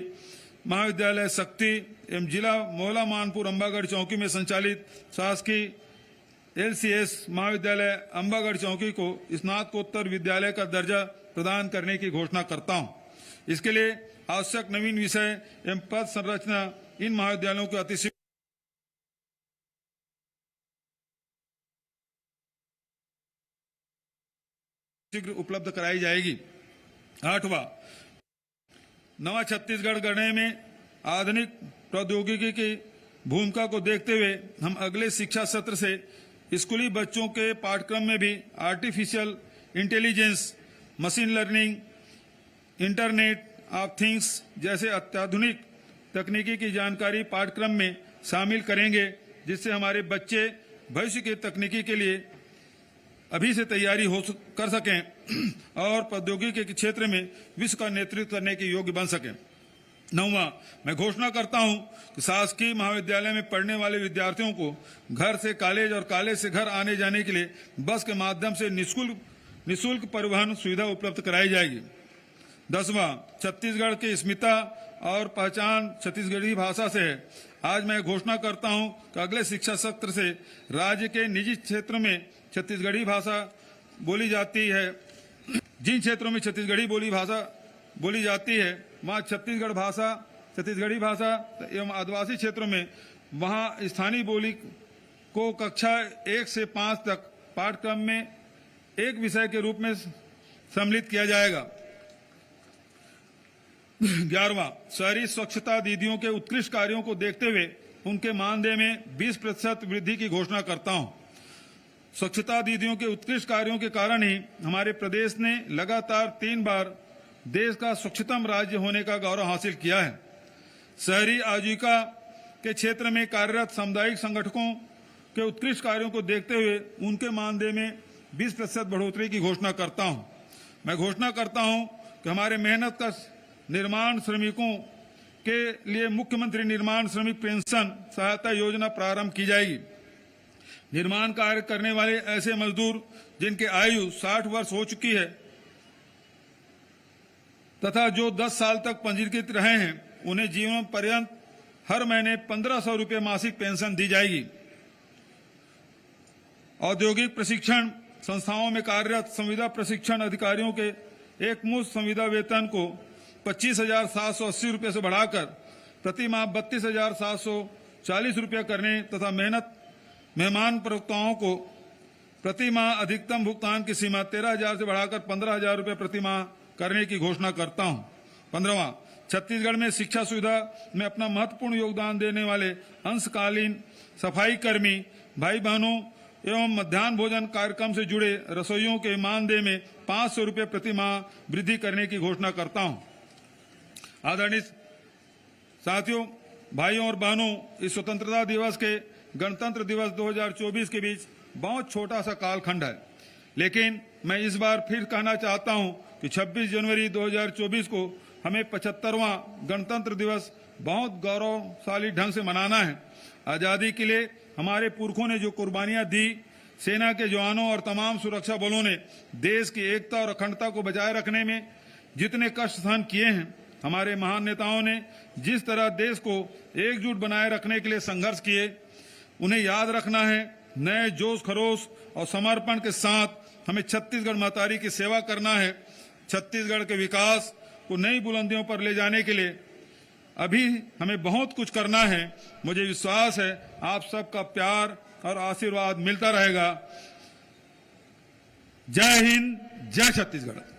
महाविद्यालय शक्ति एवं जिला मोहला मानपुर अंबागढ़ चौकी में संचालित शासकीय LCS महाविद्यालय अंबागढ़ चौकी को स्नातकोत्तर विद्यालय का दर्जा प्रदान करने की घोषणा करता हूं। इसके लिए आवश्यक नवीन विषय एवं पद संरचना इन महाविद्यालयों को अतिशीघ्र उपलब्ध कराई जाएगी। 8वां, नवा छत्तीसगढ़ गढ़ने में आधुनिक प्रौद्योगिकी की भूमिका को देखते हुए हम अगले शिक्षा सत्र से स्कूली बच्चों के पाठ्यक्रम में भी artificial intelligence, machine learning, internet of things जैसे अत्याधुनिक तकनीकी की जानकारी पाठ्यक्रम में शामिल करेंगे, जिससे हमारे बच्चे भविष्य के तकनीकी के लिए अभी से तैयारी कर सकें और प्रौद्योगिकी के क्षेत्र में विश्व का नेतृत्व करने के योग्य बन सकें। 9वां, मैं घोषणा करता हूं कि शासकीय महाविद्यालय में पढ़ने वाले विद्यार्थियों को घर से कॉलेज और कॉलेज से घर आने जाने के लिए बस के माध्यम से निःशुल्क परिवहन सुविधा उपलब्ध कराई जाएगी। 10वां, छत्तीसगढ़ की अस्मिता और पहचान छत्तीसगढ़ी भाषा से है। आज मैं घोषणा करता हूं कि अगले शिक्षा सत्र से राज्य के निजी क्षेत्र में छत्तीसगढ़ी भाषा बोली जाती है, जिन क्षेत्रों में छत्तीसगढ़ी भाषा बोली जाती है वहां छत्तीसगढ़ी भाषा एवं आदिवासी क्षेत्रों में वहां स्थानीय बोली को कक्षा 1 से 5 तक पाठ्यक्रम में एक विषय के रूप में सम्मिलित किया जाएगा। 11वां, शहरी स्वच्छता दीदियों के उत्कृष्ट कार्यों को देखते हुए उनके मानदेय में 20% वृद्धि की घोषणा करता हूं। स्वच्छता दीदियों के उत्कृष्ट कार्यों के कारण ही हमारे प्रदेश ने लगातार 3 बार देश का स्वच्छतम राज्य होने का गौरव हासिल किया है। शहरी आजीविका के क्षेत्र में कार्यरत सामुदायिक संगठनों के उत्कृष्ट कार्यों को देखते हुए उनके मानदेय में 20% बढ़ोतरी की घोषणा करता हूं। मैं घोषणा करता हूं कि हमारे मेहनत का निर्माण श्रमिकों के लिए मुख्यमंत्री निर्माण श्रमिक पेंशन सहायता योजना प्रारंभ की जाएगी। निर्माण कार्य करने वाले ऐसे मजदूर जिनके आयु 60 वर्ष हो चुकी है तथा जो 10 साल तक पंजीकृत रहे हैं, उन्हें जीवन पर्यंत हर महीने 1500 रुपये मासिक पेंशन दी जाएगी। औद्योगिक प्रशिक्षण संस्थाओं में कार्यरत संविदा प्रशिक्षण अधिकारियों के एक मुश्त संविदा वेतन को 25,780 रुपये से बढ़ाकर प्रति माह 32,740 रुपये करने तथा मेहमान प्रवक्ताओं को प्रति माह अधिकतम भुगतान की सीमा 13,000 से बढ़ाकर 15,000 रुपये प्रति माह करने की घोषणा करता हूं। 15वां, छत्तीसगढ़ में शिक्षा सुविधा में अपना महत्वपूर्ण योगदान देने वाले अंशकालीन सफाई कर्मी भाई बहनों एवं मध्याह्न भोजन कार्यक्रम से जुड़े रसोइयों के मानदेय में 500 रुपये प्रति माह वृद्धि करने की घोषणा करता हूं। आदरणीय साथियों, भाइयों और बहनों, इस स्वतंत्रता दिवस के गणतंत्र दिवस 2024 के बीच बहुत छोटा सा कालखंड है, लेकिन मैं इस बार फिर कहना चाहता हूं कि 26 जनवरी 2024 को हमें 75वां गणतंत्र दिवस बहुत गौरवशाली ढंग से मनाना है। आजादी के लिए हमारे पुरखों ने जो कुर्बानियां दी, सेना के जवानों और तमाम सुरक्षा बलों ने देश की एकता और अखंडता को बचाए रखने में जितने कष्ट सहन किए हैं, हमारे महान नेताओं ने जिस तरह देश को एकजुट बनाए रखने के लिए संघर्ष किए, उन्हें याद रखना है। नए जोश खरोश और समर्पण के साथ हमें छत्तीसगढ़ महतारी की सेवा करना है। छत्तीसगढ़ के विकास को नई बुलंदियों पर ले जाने के लिए अभी हमें बहुत कुछ करना है। मुझे विश्वास है आप सबका प्यार और आशीर्वाद मिलता रहेगा। जय हिंद, जय छत्तीसगढ़।